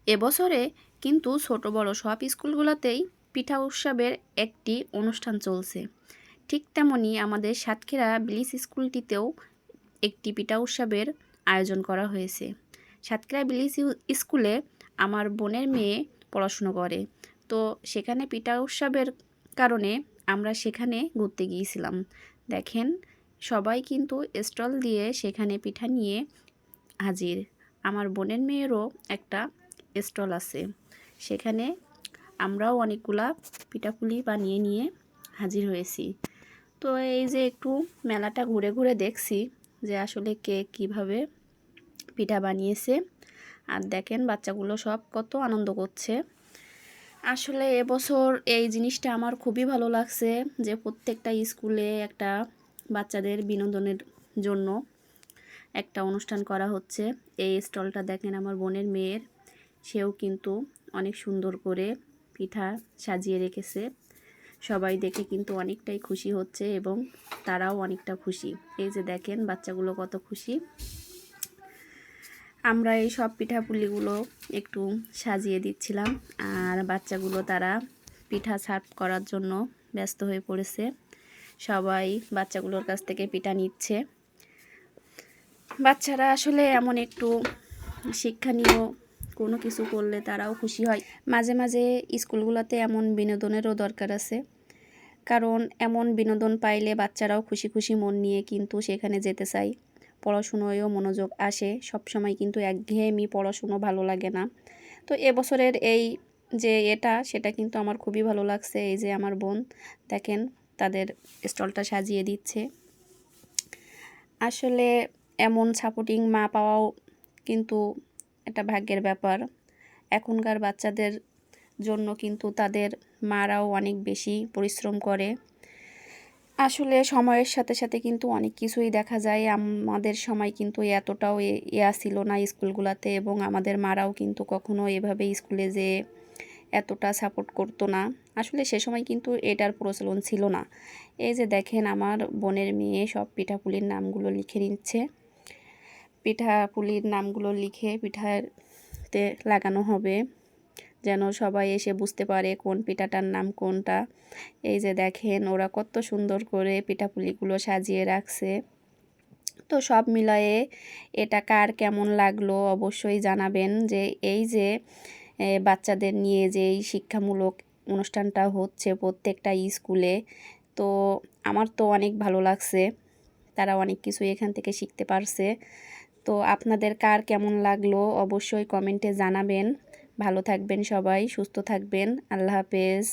এবছরে কিন্তু ছোট বড় সব স্কুলগুলোতেই পিঠা উৎসবের একটি অনুষ্ঠান চলছে। ঠিক তেমনি আমাদের সাতক্ষীরা ব্লিস স্কুলটিতেও একটি পিঠা উৎসবের আয়োজন করা হয়েছে। সাতক্ষীরা ব্লিস স্কুলে আমার বোনের মেয়ে পড়াশুনো করে, তো সেখানে পিঠা উৎসবের কারণে আমরা সেখানে ঘুরতে গিয়েছিলাম। দেখেন, সবাই কিন্তু স্টল দিয়ে সেখানে পিঠা নিয়ে হাজির। আমার বোনের মেয়েরও একটা স্টল আছে, সেখানে আমরাও অনেকগুলা পিঠাপুলি বানিয়ে নিয়ে হাজির হয়েছি। তো এই যে একটু মেলাটা ঘুরে ঘুরে দেখছি যে আসলে কে কীভাবে পিঠা বানিয়েছে। আর দেখেন বাচ্চাগুলো সব কত আনন্দ করছে। আসলে এবছর এই জিনিসটা আমার খুবই ভালো লাগছে যে প্রত্যেকটা স্কুলে একটা বাচ্চাদের বিনোদনের জন্য একটা অনুষ্ঠান করা হচ্ছে। এই স্টলটা দেখেন আমার বোনের মেয়ের, সেও কিন্তু অনেক সুন্দর করে পিঠা সাজিয়ে রেখেছে। সবাই দেখে কিন্তু অনেকটাই খুশি হচ্ছে এবং তারাও অনেকটা খুশি। এই যে দেখেন বাচ্চাগুলো কত খুশি। আমরা এই সব পিঠাপুলিগুলো একটু সাজিয়ে দিচ্ছিলাম, আর বাচ্চাগুলো তারা পিঠা সার্ভ করার জন্য ব্যস্ত হয়ে পড়েছে। সবাই বাচ্চাগুলোর কাছ থেকে পিঠা নিচ্ছে। বাচ্চারা আসলে এমন একটু শিক্ষণীয় কোনো কিছু করলে তারাও খুশি হয়। মাঝে মাঝে স্কুলগুলোতে এমন বিনোদনেরও দরকার আছে, কারণ এমন বিনোদন পাইলে বাচ্চারাও খুশি খুশি মন নিয়ে কিন্তু সেখানে যেতে চায়, পড়াশুনোয়ও মনোযোগ আসে। সবসময় কিন্তু একঘেয়েমি পড়াশুনো ভালো লাগে না। তো এবছরের এই যে সেটা কিন্তু আমার খুবই ভালো লাগছে। এই যে আমার বোন দেখেন তাদের স্টলটা সাজিয়ে দিচ্ছে। আসলে এমন সাপোর্টিং মা পাওয়াও কিন্তু একটা ভাগ্যের ব্যাপার। এখনকার বাচ্চাদের জন্য কিন্তু তাদের মারাও অনেক বেশি পরিশ্রম করে। আসলে সময়ের সাথে সাথে কিন্তু অনেক কিছুই দেখা যায়। আমাদের সময় কিন্তু এতটাও ছিল না স্কুলগুলোতে, এবং আমাদের মারাও কিন্তু কখনো এভাবে স্কুলে যেয়ে এতটা সাপোর্ট করতো না। আসলে সে সময় কিন্তু এটার প্রচলন ছিল না। এই যে দেখেন আমার বোনের মেয়ে সব পিঠাপুলির নামগুলো লিখে নিচ্ছে। পিঠাপুলির নামগুলো লিখে পিঠাতে লাগানো হবে, যেন সবাই এসে বুঝতে পারে কোন পিঠাটার নাম কোনটা। এই যে দেখেন ওরা কত সুন্দর করে পিঠাপুলিগুলো সাজিয়ে রাখছে। তো সব মিলায়ে এটা কার কেমন লাগলো অবশ্যই জানাবেন। যে এই যে বাচ্চাদের নিয়ে যে এই শিক্ষামূলক অনুষ্ঠানটা হচ্ছে প্রত্যেকটা স্কুলে, তো আমার তো অনেক ভালো লাগছে। তারা অনেক কিছু এখান থেকে শিখতে পারছে। তো আপনাদের কার কেমন লাগলো অবশ্যই কমেন্টে জানাবেন। ভালো থাকবেন সবাই, সুস্থ থাকবেন। আল্লাহ হাফেজ।